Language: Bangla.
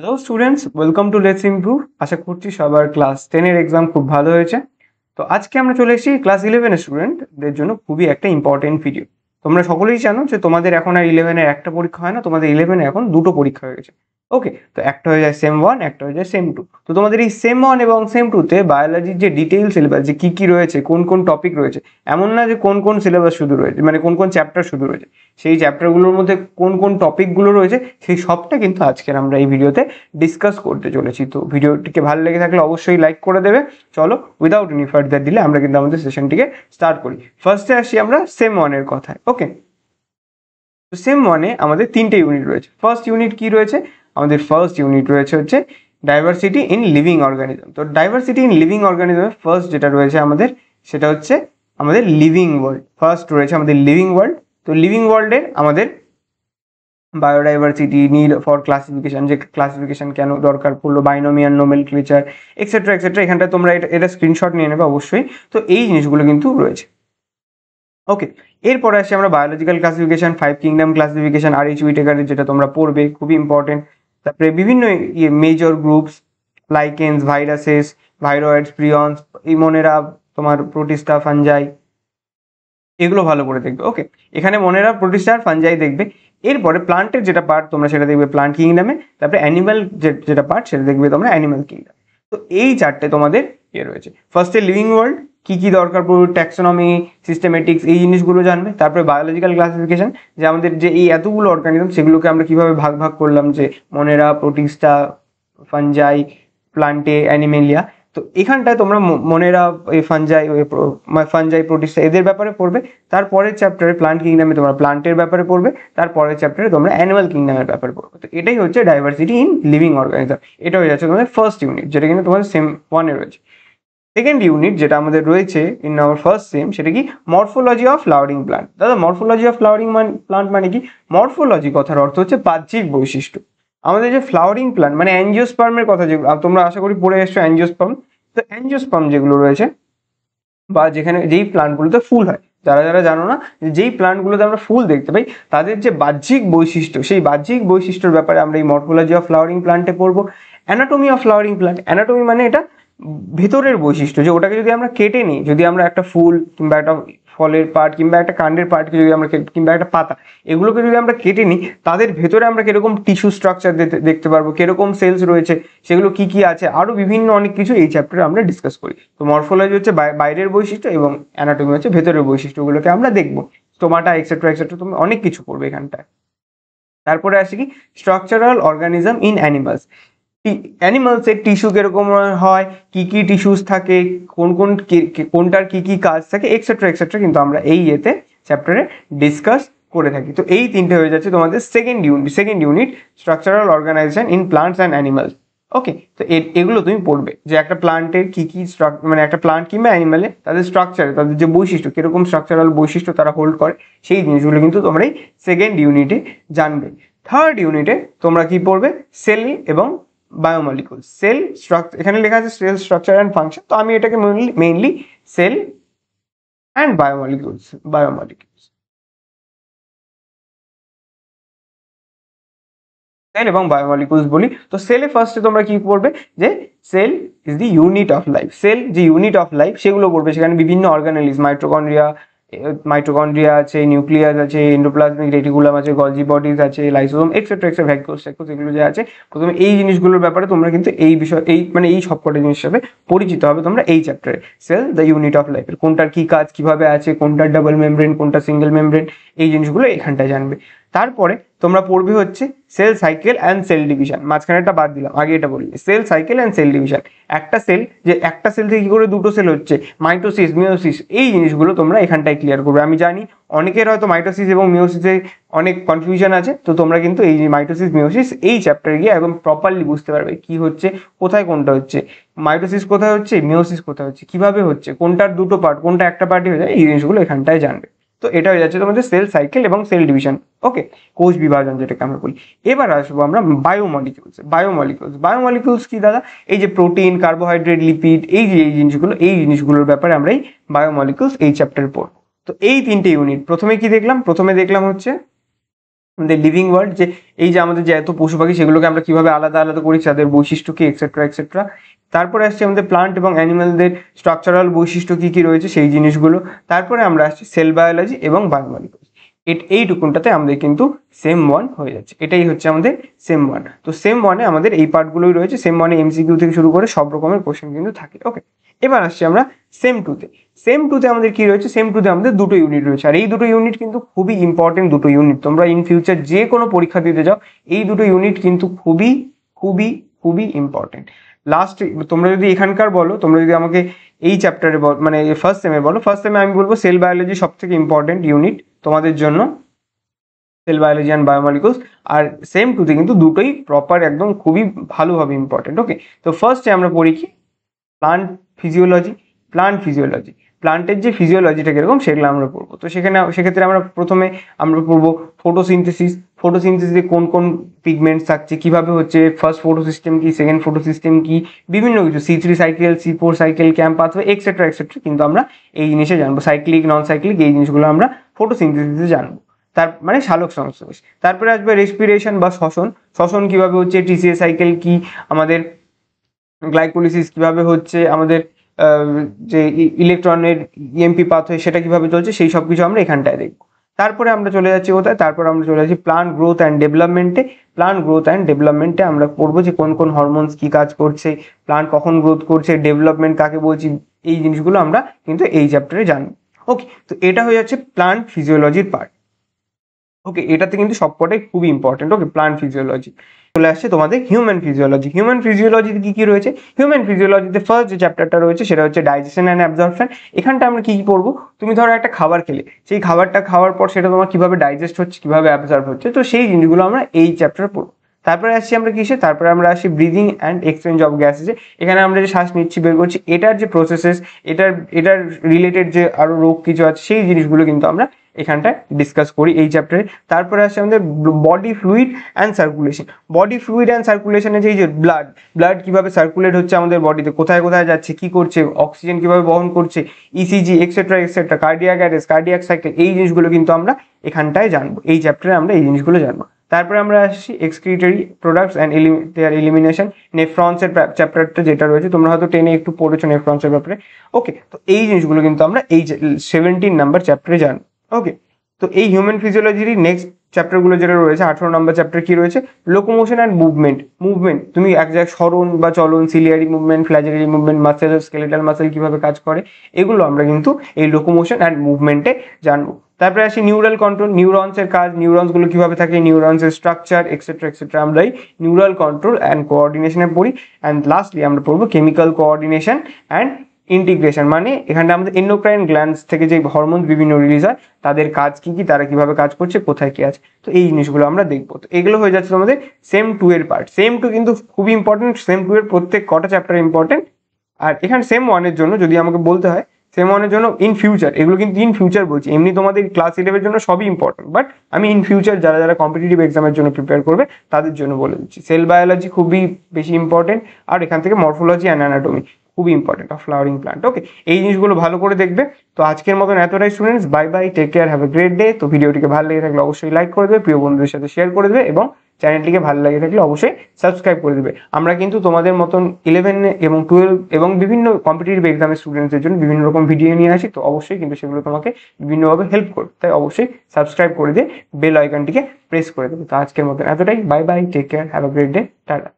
Hello students, welcome to let's improve. আশা করছি সবার ক্লাস 10 এর এক্সাম খুব ভালো হয়েছে। তো আজকে আমরা চলে এসেছি ক্লাস 11 এর স্টুডেন্টদের জন্য খুবই একটা ইম্পর্টেন্ট ভিডিও। তোমরা সকলেই জানো যে তোমাদের এখন আর 11 এর একটা পরীক্ষা হয় না, তোমাদের 11 এ এখন দুটো পরীক্ষা হয়ে গেছে। ওকে, তো একটা হয়ে যায় সেম 1, একটা হয়ে যায় সেম 2। তো তোমাদের এই সেম 1 এবং সেম 2 তে বায়োলজির যে ডিটেইল সিলেবাস, যে কি কি রয়েছে, কোন কোন টপিক রয়েছে, এমন না যে কোন কোন সিলেবাস শুধু রয়েছে, মানে কোন কোন চ্যাপ্টার শুধু রয়েছে, সেই চ্যাপ্টারগুলোর মধ্যে কোন কোন টপিকগুলো রয়েছে সেই সবটা কিন্তু আজকের আমরা এই ভিডিওতে ডিসকাস করতে চলেছি। তো ভিডিওটিকে ভালো লেগে থাকলে অবশ্যই লাইক করে দেবে। চলো উইদাউট এনি ফার্দার ডিলে আমরা কিন্তু আমাদের সেশনটিকে স্টার্ট করি। ফার্স্টে আসি আমরা সেম 1 এর কথায়। ওকে, তো সেম 1 এ আমাদের তিনটে ইউনিট রয়েছে। ফার্স্ট ইউনিট কি রয়েছে? আমাদের ফার্স্ট ইউনিট রয়েছে হচ্ছে ডাইভার্সিটি ইন লিভিং অর্গানিজম। তো ডাইভার্সিটি ইন লিভিং অর্গানিজমের ফার্স্ট যেটা রয়েছে আমাদের, সেটা হচ্ছে আমাদের লিভিং ওয়ার্ল্ড। ফার্স্ট রয়েছে আমাদের লিভিং ওয়ার্ল্ড। তো লিভিং ওয়ার্ল্ডের আমাদের বায়োডাইভার্সিটি, নিড ফর ক্লাসিফিকেশন, যে ক্লাসিফিকেশন কেন দরকার পড়লো, বাইনোমিয়াল নোমেনক্লেচার, এক্সেট্রা এক্সেট্রা। এখানটা তোমরা এটা স্ক্রিনশট নিয়ে নেবে অবশ্যই। তো এই জিনিসগুলো কিন্তু রয়েছে। ওকে, এরপরে আসি আমরা বায়োলজিক্যাল ক্লাসিফিকেশন, 5 কিংডম ক্লাসিফিকেশন, আর এইচ উইটেকারের, যেটা তোমরা পড়বে, খুবই ইম্পর্টেন্ট। তারপরে বিভিন্ন মেজর গ্রুপস, লাইকেন্স, ভাইরাসেস, ভাইরয়েডস, প্রিয়ন্স, ইমোনেরা, তোমার প্রোটিস্টা, ফাঞ্জাই, এগুলো ভালো করে দেখবে। ওকে, এখানে মনেরা, প্রোটিস্টা আর ফাঞ্জাই দেখবে। এরপরে প্লান্টের যেটা পার্ট তোমরা সেটা দেখবে প্লান্ট কিংডমে। তারপরে অ্যানিমাল যেটা পার্ট সেটা দেখবে তোমরা অ্যানিমাল কিংডম। তো এই চারটে তোমাদের রয়েছে। ফার্স্টে লিভিং ওয়ার্ল্ড, কি কি দরকার পড়বে, ট্যাক্সোনমি, সিস্টেমেটিক্স, এই জিনিসগুলো জানবে। তারপরে বায়োলজিক্যাল ক্লাসিফিকেশন, যে আমাদের যে এই এতগুলো অর্গানিজম সেগুলোকে আমরা কিভাবে ভাগ ভাগ করলাম, যে মনেরা, প্রোটিস্টা, ফাঞ্জাই, প্লান্টে, অ্যানিমেলিয়া। তো এখানটায় তোমরা মনেরা, এই ফাঞ্জাই, প্রোটিস্টা, এদের ব্যাপারে পড়বে। তারপরের চ্যাপ্টারে প্লান্ট কিংডমে তোমরা প্লান্টের ব্যাপারে পড়বে। তারপরের চ্যাপ্টারে তোমরা অ্যানিমাল কিংডমের ব্যাপারে পড়বে। তো এটাই হচ্ছে ডাইভার্সিটি ইন লিভিং অর্গানিজম। এটা হয়ে যাচ্ছে তোমাদের ফার্স্ট ইউনিট, যেটা কিন্তু তোমাদের সেম 1 এ রয়েছে। সেকেন্ড ইউনিট যেটা আমাদের রয়েছে ইন আওয়ার ফার্স্ট সেম, সেটা কি? Morphology of flowering plant. দাদা, মরফোলজি অফ ফ্লাওয়ারিং প্লান্ট মানে কি? মরফোলজি কথার অর্থ হচ্ছে বাহ্যিক বৈশিষ্ট্য। আমাদের যে ফ্লাওয়ারিং প্লান্ট, মানে অ্যাঞ্জিওস্পার্মের কথা যেগুলো তোমরা আশা করি পড়ে এসছো, অ্যাঞ্জিওস্পার্ম। তো অ্যাঞ্জিওস্পার্ম যেগুলো রয়েছে, বা যেখানে যেই প্লান্টগুলোতে ফুল হয়, যারা যারা জানো না, যেই প্লান্টগুলোতে আমরা ফুল দেখতে পাই তাদের যে বাহ্যিক বৈশিষ্ট্য, সেই বাহ্যিক বৈশিষ্ট্যের ব্যাপারে আমরা এই মরফোলজি অফ ফ্লাওয়ারিং প্লান্টে পড়বো। Anatomy of flowering plant, anatomy মানে এটা ভেতরের বৈশিষ্ট্য, যে ওটাকে যদি আমরা কেটে নিই, যদি আমরা একটা ফুল কিংবা একটা ফলের পার্ট কিংবা একটা কাণ্ডের পার্টকে যদি আমরা কিংবা একটা পাতা, এগুলোকে যদি আমরা কেটে নিই, তাদের ভেতরে আমরা কিরকম টিস্যু স্ট্রাকচার দেখতে পারবো, কিরকম সেলস রয়েছে, সেগুলো কি কি আছে, আরো বিভিন্ন অনেক কিছু এই চ্যাপ্টারে আমরা ডিসকাস করি। তো মরফোলজি হচ্ছে বাইরের বৈশিষ্ট্য এবং অ্যানাটমি হচ্ছে ভেতরের বৈশিষ্ট্যগুলোকে আমরা দেখবো। স্টোমাটা, এক্সেট্রা এক্সেট্রা, তুমি অনেক কিছু পড়বে এখানটায়। তারপরে আসি কি? Structural organism in animals. অ্যানিমালসের টিস্যু কিরকম হয়, কি কি টিস্যুস থাকে, কোনটার কি কি কাজ থাকে, এক্সেট্রা এক্সেট্রা, কিন্তু আমরা এই চ্যাপ্টারে ডিসকাস করে থাকি। তো এই তিনটে হয়ে যাচ্ছে তোমাদের second unit, structural organisation in plants and animals. Okay, তো এগুলো তুমি পড়বে, যে একটা প্লান্টের কি কি মানে একটা প্লান্ট কিংবা অ্যানিমালে তাদের স্ট্রাকচারে, তাদের যে বৈশিষ্ট্য, কিরকম স্ট্রাকচারাল বৈশিষ্ট্য তারা হোল্ড করে, সেই জিনিসগুলো কিন্তু তোমরা এই সেকেন্ড ইউনিটে জানবে। থার্ড ইউনিটে তোমরা কি পড়বে? সেল এবং বায়োমলিকুলস। সেল স্ট্রাকচার, এখানে লেখা আছে সেল স্ট্রাকচার অ্যান্ড ফাংশন, তো আমি এটাকে mainly cell and biomolecules cell এবং বায়োমলিকুলস বলি। তো সেলে ফার্স্টে তোমরা কি পড়বে? যে cell is the unit of life. Cell যে ইউনিট অফ লাইফ সেগুলো পড়বে। সেখানে বিভিন্ন অর্গানেলিস, মাইটোকন্ড্রিয়া আছে, নিউক্লিয়াস আছে, এন্ডোপ্লাজমিক রেটিকুলাম আছে, গলজি বডিজ আছে, লাইসোসোম, এক্সেট্রা এক্সেট্রা, ভ্যাকুয়াস, এগুলো যে আছে, প্রথমে এই জিনিসগুলোর ব্যাপারে তোমরা কিন্তু এই বিষয়, এই সবকটা জিনিস হিসাবে পরিচিত হবে তোমরা এই চ্যাপ্টারে। সেল দ্য ইউনিট অফ লাইফের কোনটার কি কাজ, কিভাবে আছে, কোনটার ডাবল মেমব্রেন, কোনটা সিঙ্গেল মেমব্রেন, এই জিনিসগুলো এখানটায় জানবে। তারপরে তোমরা পড়বে হচ্ছে cell cycle and cell division. মাঝখানেটা বাদ দিলাম, আগে এটা বলি, cell cycle and cell division. একটা সেল থেকে কি করে দুটো সেল হচ্ছে, মাইটোসিস, মিওসিস, এই জিনিসগুলো তোমরা এখানটায় ক্লিয়ার করবে। আমি জানি অনেকের হয়তো মাইটোসিস এবং মিওসিসে অনেক কনফিউশন আছে, তো তোমরা কিন্তু এই মাইটোসিস, মিওসিস এই চ্যাপ্টারে গিয়ে একদম প্রপারলি বুঝতে পারবে কি হচ্ছে, কোথায় কোনটা হচ্ছে, মাইটোসিস কোথায় হচ্ছে, মিওসিস কোথায় হচ্ছে, কিভাবে হচ্ছে, কোনটার দুটো পার্ট, কোনটা একটা পার্টই হয়ে যায়, এই জিনিসগুলো এখানটায় জানবে। তো এটা হয়ে যাচ্ছে তোমাদের সেল সাইকেল এবং সেল ডিভিশন। ওকে, কোষ বিভাজন যেটাকে আমরা বলি। এবার আসবো আমরা বায়োমলিকুলস কি দাদা? এই যে প্রোটিন, কার্বোহাইড্রেট, লিপিড, এই জিনিসগুলোর ব্যাপারে আমরা এই বায়োমলিকুলস এই চ্যাপ্টারে পড়ব। তো এই তিনটে ইউনিট, প্রথমে কি দেখলাম? প্রথমে দেখলাম হচ্ছে আমাদের লিভিং ওয়ার্ল্ড, যে এই যে আমাদের যে এত পশু পাখি সেগুলোকে আমরা কিভাবে আলাদা আলাদা করি, তাদের বৈশিষ্ট্য কি, এক্সেট্রা এক্সেট্রা। তারপরে আসছে আমাদের প্লান্ট এবং অ্যানিমালদের স্ট্রাকচারাল বৈশিষ্ট্য কী কী রয়েছে সেই জিনিসগুলো। তারপরে আমরা আসছি সেল বায়োলজি এবং বায়োমলিকুলস। এইটুকুনটাতে আমাদের কিন্তু সেম 1 হয়ে যাচ্ছে। এটাই হচ্ছে আমাদের সেম 1। তো সেম 1-এ আমাদের এই পার্টগুলোই রয়েছে। সেম 1-এ এমসিকিউ থেকে শুরু করে সব রকমের কোশ্চেন কিন্তু থাকে। ওকে, এবার আসছি আমরা সেম 2-তে। সেম 2-তে আমাদের কি রয়েছে, সেম 2-তে আমাদের দুটো ইউনিট রয়েছে। আর এই দুটো ইউনিট কিন্তু খুবই ইম্পর্টেন্ট দুটো ইউনিট। তোমরা ইন ফিউচার যে কোনো পরীক্ষা দিতে যাও এই দুটো ইউনিট কিন্তু খুবই খুবই খুবই ইম্পর্টেন্ট। লাস্ট তোমরা যদি এখানকার বলো, তোমরা যদি আমাকে এই চ্যাপ্টারে মানে ফার্স্ট সেমে বলো, ফার্স্ট সেমে আমি বলবো সেল বায়োলজি সব থেকে ইম্পর্টেন্ট ইউনিট তোমাদের জন্য, সেল বায়োলজি অ্যান্ড বায়োমলিকুলস। আর সেম 2-তে কিন্তু দুটোই প্রপার একদম খুবই ভালোভাবে ইম্পর্টেন্ট। ওকে, তো ফার্স্টে আমরা পড়ি কি প্লান্ট ফিজিওলজি। প্লান্টের যে ফিজিওলজিটা কিরকম সেগুলো আমরা পড়বো। তো সেক্ষেত্রে আমরা প্রথমে আমরা পড়বো ফটোসিনথেসিসে কোন কোন পিগমেন্টস থাকছে, কিভাবে হচ্ছে ফার্স্ট ফটো সিস্টেম কি, সেকেন্ড ফটো সিস্টেম কি, বিভিন্ন কিছু C3 cycle, C4 cycle, camp pathway etcetera etcetera কিন্তু আমরা এই জিনিসে জানবো। সাইক্লিক, নন সাইক্লিক এই জিনিসগুলো আমরা ফটোসিনথেসিসে জানবো। তার মানে সালোক সংশ্লেষ। তারপরে আসবে রেসপিরেশন বা শ্বসন কিভাবে হচ্ছে, TCA সাইকেল কি, আমাদের গ্লাইকোলিসিস কিভাবে হচ্ছে, আমাদের যে ইলেকট্রনের EMP পাথওয়ে সেটা কিভাবে চলছে, সেই সব কিছু আমরা এখানটায় দেখবো। তারপরে আমরা চলে যাচ্ছি কোথায়, তারপর আমরা চলে যাচ্ছি প্লান্ট গ্রোথ অ্যান্ড ডেভেলপমেন্টে। আমরা পড়বো যে কোন কোন হরমোনস কি কাজ করছে, প্লান্ট কখন গ্রোথ করছে, ডেভেলপমেন্ট কাকে বলছি, এই জিনিসগুলো আমরা কিন্তু এই চ্যাপ্টারে জানবো। ওকে, তো এটা হয়ে যাচ্ছে প্লান্ট ফিজিওলজির পার্ট। ওকে, এটাতে কিন্তু সবকটাই খুবই ইম্পর্টেন্ট। ওকে, প্লান্ট ফিজিওলজি। চলে আসছে তোমাদের হিউম্যান ফিজিওলজিতে কি কি রয়েছে। হিউম্যান ফিজিওলজিতে ফার্স্ট যে চ্যাপ্টারটা রয়েছে সেটা হচ্ছে ডাইজেশন অ্যান্ড অ্যাবজর্পশন। এখানটা আমরা কি কি পড়বো, তুমি ধরো একটা খাবার খেলে, সেই খাবারটা খাওয়ার পর সেটা তোমার কিভাবে ডাইজেস্ট হচ্ছে, কিভাবে অ্যাবজর্ব হচ্ছে, তো সেই জিনিসগুলো আমরা এই চ্যাপ্টারে পড়বো। তারপরে আসছি আমরা কিসে, তারপরে আমরা আসি ব্রিদিং অ্যান্ড এক্সচেঞ্জ অফ গ্যাসেসে। এখানে আমরা যে শ্বাস নিচ্ছি বের করছি এটার যে প্রসেসেস, এটার রিলেটেড যে আরো রোগ কিছু আছে সেই জিনিসগুলো কিন্তু আমরা এখানটায় ডিসকাস করি এই চ্যাপ্টারে। তারপরে আসছে আমাদের বডি ফ্লুইড অ্যান্ড সার্কুলেশনে যে ব্লাড কিভাবে সার্কুলেট হচ্ছে আমাদের বডিতে, কোথায় কোথায় যাচ্ছে, কি করছে, অক্সিজেন কিভাবে বহন করছে, ECG etcetera, cardiac arrest, cardiac cycle, এই জিনিসগুলো কিন্তু আমরা এখানটায় জানবো। এই চ্যাপ্টারে আমরা এই জিনিসগুলো জানবো। তারপরে আমরা আসছি excretory products and their elimination. নেফ্রন্সের চ্যাপ্টারটা যেটা রয়েছে তোমরা হয়তো 10-এ একটু পড়েছো নেফ্রন্সের ব্যাপারে। ওকে, তো এই জিনিসগুলো কিন্তু আমরা এই 17 নাম্বার চ্যাপ্টারে জানবো। ওকে, তো এই হিউম্যান ফিজিওলজির নেক্সট চ্যাপ্টারগুলো যেটা রয়েছে 18 নম্বর চ্যাপ্টার কি রয়েছে, লোকোমোশন অ্যান্ড মুভমেন্ট। তুমি এক জায়গায় সরণ বা চলন, ciliary movement, flagellar movement, muscle, skeletal muscle কিভাবে কাজ করে, এগুলো আমরা কিন্তু এই লোকোমোশন অ্যান্ড মুভমেন্টে জানবো। তারপরে আসি নিউরাল কন্ট্রোল, নিউরনসের কাজ, নিউরনসগুলো কিভাবে থাকে, নিউরনসের স্ট্রাকচার এক্সেট্রা আমরা এই নিউরাল কন্ট্রোল অ্যান্ড কোঅর্ডিনেশনে পড়ি। অ্যান্ড লাস্টলি আমরা পড়বো কেমিক্যাল কোঅর্ডিনেশন অ্যান্ড ইন্টিগ্রেশন। মানে এখানটা আমাদের এন্ডোক্রাইন গ্ল্যান্ডস থেকে যে হরমোন বিভিন্ন রিলিজ হয় তাদের কাজ কি কি, তারা কিভাবে কাজ করছে, কোথায় কি আছে, তো এই জিনিসগুলো আমরা দেখবো। তো এগুলো হয়ে যাচ্ছে আমাদের সেম 2 এর পার্ট। সেম 2 কিন্তু খুবই ইম্পর্টেন্ট, সেম 2 এর প্রত্যেক কটা চ্যাপ্টার ইম্পর্টেন্ট। আর এখানে সেম 1-এর জন্য যদি আমাকে বলতে হয়, সেম 1-এর জন্য ইন ফিউচার, এগুলো কিন্তু ইন ফিউচার বলছি, এমনি তোমাদের ক্লাস 11-এর জন্য সবই ইম্পর্টেন্ট, বাট আমি ইন ফিউচার যারা কম্পিটিটিভ এক্সামের জন্য প্রিপেয়ার করবে তাদের জন্য বলে দিচ্ছি। সেল বায়োলজি খুবই বেশি ইম্পর্টেন্ট, আর এখান থেকে মরফোলজি অ্যান্ড অ্যানাটমি খুবই important of flowering plant. Okay, এই জিনিসগুলো ভালো করে দেখবে। তো আজকের মতন এতটাই students, bye bye, take care, have a great day. তো ভিডিওটিকে ভালো লেগে থাকলে অবশ্যই লাইক করে দেবে, প্রিয় বন্ধুদের সাথে শেয়ার করে দেবে, এবং চ্যানেলটিকে ভালো লাগে থাকলে অবশ্যই সাবস্ক্রাইব করে দেবে। আমরা কিন্তু তোমাদের মতন 11 এবং 12 এবং বিভিন্ন কম্পিটিটিভ এক্সামের স্টুডেন্টসদের জন্য বিভিন্ন রকম ভিডিও নিয়ে আসি, তো অবশ্যই কিন্তু সেগুলো তোমাকে বিভিন্নভাবে হেল্প করবে, তাই অবশ্যই সাবস্ক্রাইব করে দিয়ে বেল আইকনটিকে প্রেস করে দেবে। তো আজকের মতন এতটাই, bye bye, take care, have a great day, tata.